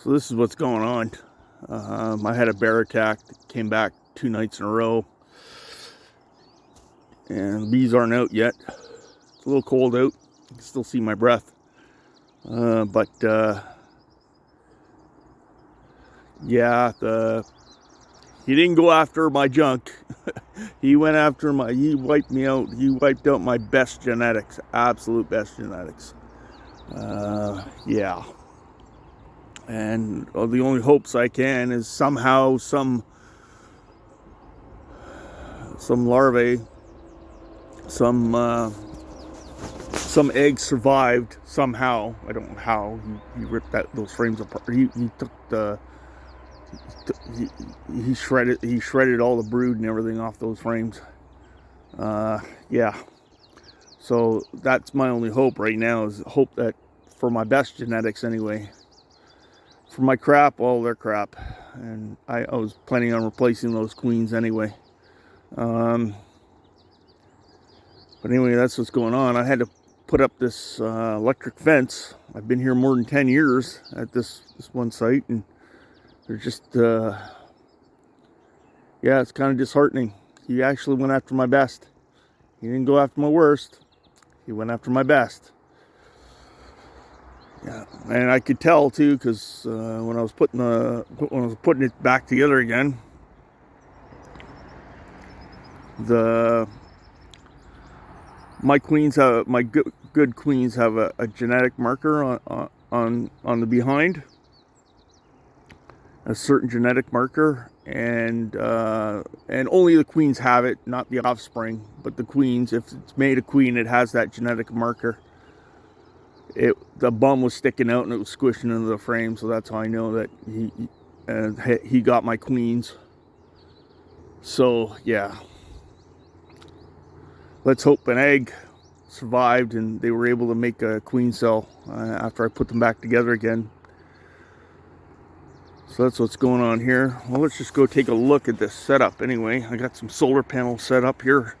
So this is what's going on. I had a bear attack that came back 2 nights in a row, and the bees aren't out yet. It's a little cold out. You can still see my breath. But yeah, he didn't go after my junk. He went after he wiped me out. He wiped out my best genetics, absolute best genetics. Yeah. And the only hopes I can is somehow some larvae, some eggs survived somehow. I don't know how. He ripped those frames apart. He took he shredded all the brood and everything off those frames. Yeah. So that's my only hope right now, is hope that for my best genetics anyway. For my crap, well, they're crap, and I was planning on replacing those queens anyway. But anyway, that's what's going on. I had to put up this electric fence. I've been here more than 10 years at this one site, and they're just, yeah, it's kind of disheartening. He actually went after my best. He didn't go after my worst. He went after my best. Yeah, and I could tell too, because when I was putting it back together again, my queens have my good queens have a genetic marker on the behind, a certain genetic marker, and only the queens have it, not the offspring, but the queens. If it's made a queen, it has that genetic marker. The bum was sticking out and it was squishing into the frame, so that's how I know that he got my queens. So yeah, let's hope an egg survived and they were able to make a queen cell after I put them back together again. So that's what's going on here. Well, let's just go take a look at this setup anyway. I got some solar panels set up here.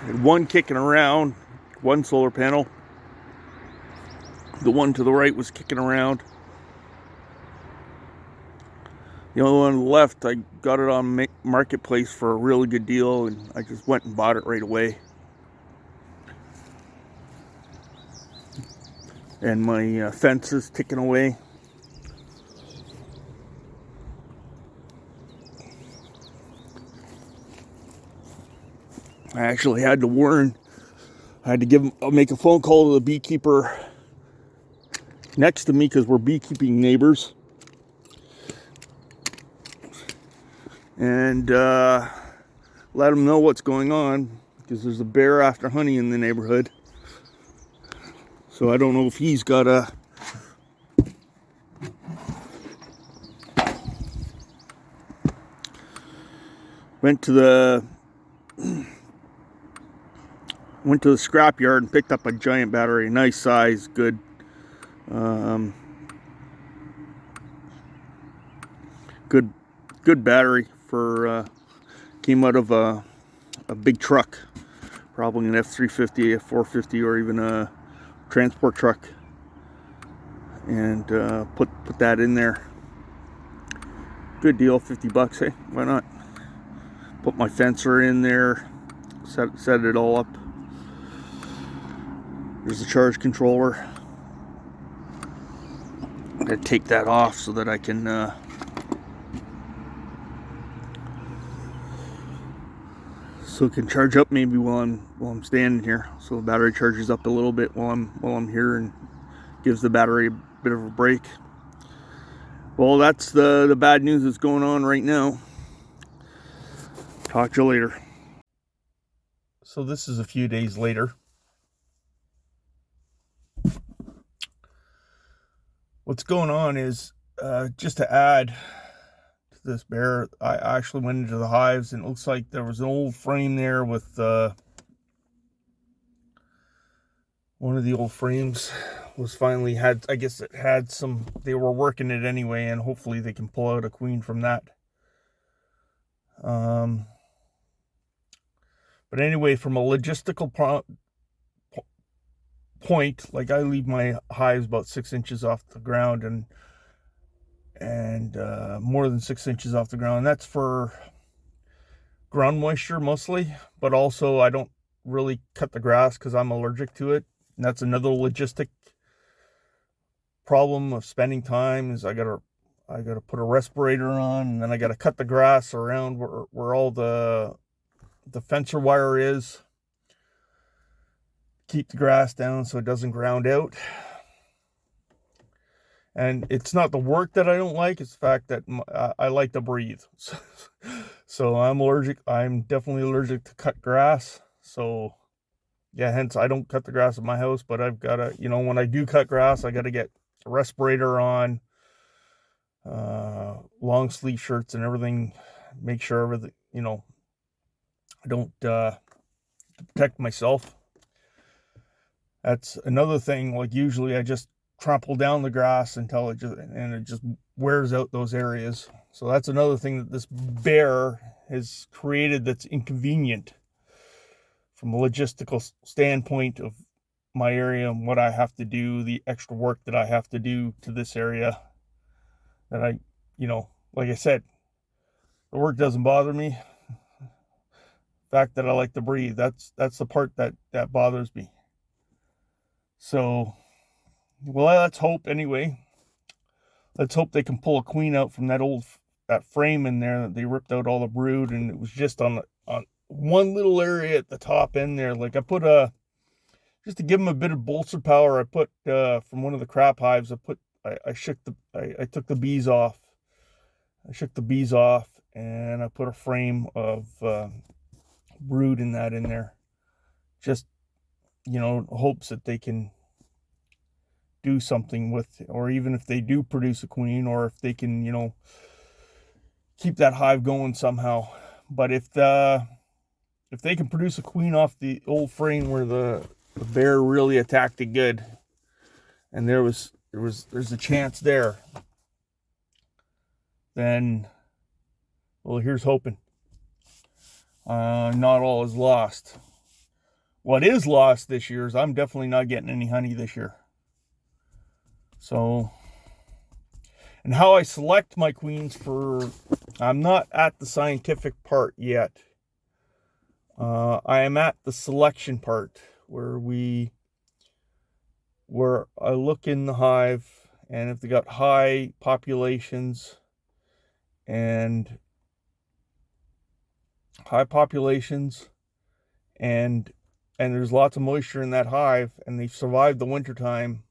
And one kicking around, one solar panel. The one to the right was kicking around. The other one on the left, I got it on Marketplace for a really good deal, and I just went and bought it right away. And my fence is ticking away. I actually had to make a phone call to the beekeeper next to me, because we're beekeeping neighbors, and let them know what's going on, because there's a bear after honey in the neighborhood. So I don't know if he's got went to the scrapyard and picked up a giant battery, nice size, good. Good battery for came out of a big truck, probably an F350, F450, or even a transport truck, and put that in there. Good deal, $50. Hey, why not? Put my fencer in there, set it all up. There's a charge controller. I'm gonna take that off so that I can charge up maybe while I'm standing here. So the battery charges up a little bit while I'm here, and gives the battery a bit of a break. Well, that's the bad news that's going on right now. Talk to you later. So this is a few days later. What's going on is, just to add to this bear, I actually went into the hives, and it looks like there was an old frame there with one of the old frames was finally had, I guess it had some, they were working it anyway, and hopefully they can pull out a queen from that. But anyway, from a logistical point, like I leave my hives about 6 inches off the ground, and more than 6 inches off the ground. And that's for ground moisture mostly, but also I don't really cut the grass because I'm allergic to it. And that's another logistic problem of spending time, is I gotta put a respirator on, and then I gotta cut the grass around where all the fencer wire is, keep the grass down so it doesn't ground out. And it's not the work that I don't like, it's the fact that I like to breathe. So I'm definitely allergic to cut grass. So yeah, hence I don't cut the grass at my house, but I've got to, when I do cut grass, I got to get a respirator on, long sleeve shirts and everything, make sure everything, I don't protect myself. That's another thing. Like usually I just trample down the grass until it just wears out those areas. So that's another thing that this bear has created that's inconvenient from a logistical standpoint of my area and what I have to do, the extra work that I have to do to this area. That like I said, the work doesn't bother me. The fact that I like to breathe, that's the part that bothers me. So, well, let's hope anyway. Let's hope they can pull a queen out from that frame in there that they ripped out all the brood, and it was just on one little area at the top end there. Like I put just to give them a bit of bolster power, I put from one of the crap hives. I took the bees off. I shook the bees off, and I put a frame of brood in there. Just hopes that they can do something with, or even if they do produce a queen, or if they can keep that hive going somehow. But if they can produce a queen off the old frame where the bear really attacked it good, and there's a chance there, then, well, here's hoping. Not all is lost. What is lost this year is I'm definitely not getting any honey this year. So, and how I select my queens I'm not at the scientific part yet. I am at the selection part where I look in the hive, and if they got high populations and there's lots of moisture in that hive, and they've survived the wintertime,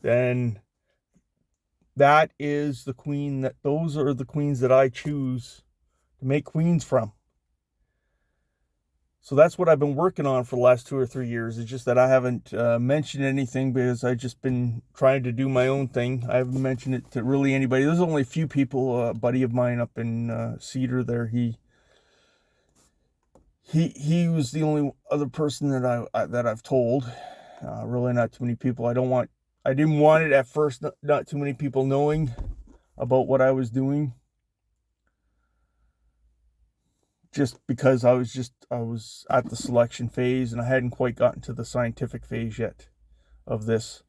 then those are the queens that I choose to make queens from. So that's what I've been working on for the last 2 or 3 years. It's just that I haven't mentioned anything because I've just been trying to do my own thing. I haven't mentioned it to really anybody. There's only a few people. A buddy of mine up in Cedar there, he was the only other person that I've told. Really not too many people. I didn't want it at first, not too many people knowing about what I was doing. Just because I was at the selection phase, and I hadn't quite gotten to the scientific phase yet of this.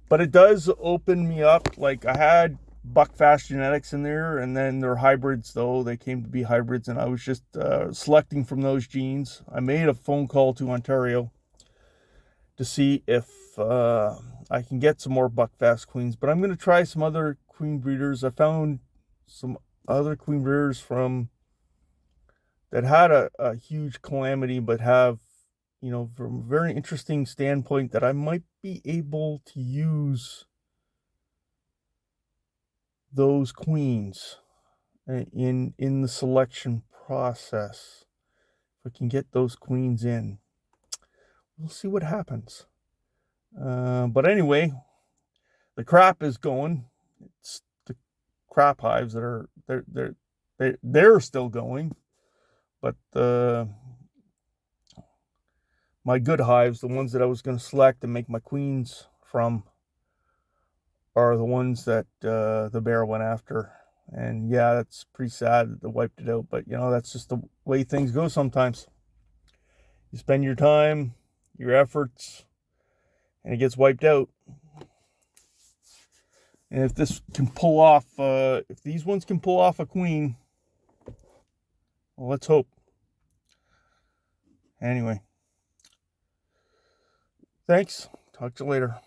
But it does open me up. Like I had Buckfast genetics in there, and then they're hybrids, though. They came to be hybrids, and I was just selecting from those genes. I made a phone call to Ontario to see if I can get some more Buckfast queens, but I'm going to try some other queen breeders. I found some other queen breeders that had a huge calamity, but have, from a very interesting standpoint, that I might be able to use those queens in the selection process. If I can get those queens in, we'll see what happens. But anyway, the crap is going. It's the crap hives that are they're still going. But my good hives, the ones that I was going to select and make my queens from, are the ones that the bear went after. And yeah, that's pretty sad that they wiped it out. But, that's just the way things go sometimes. You spend your time, your efforts, and it gets wiped out. And if this can pull off, if these ones can pull off a queen, well, let's hope. Anyway, thanks. Talk to you later.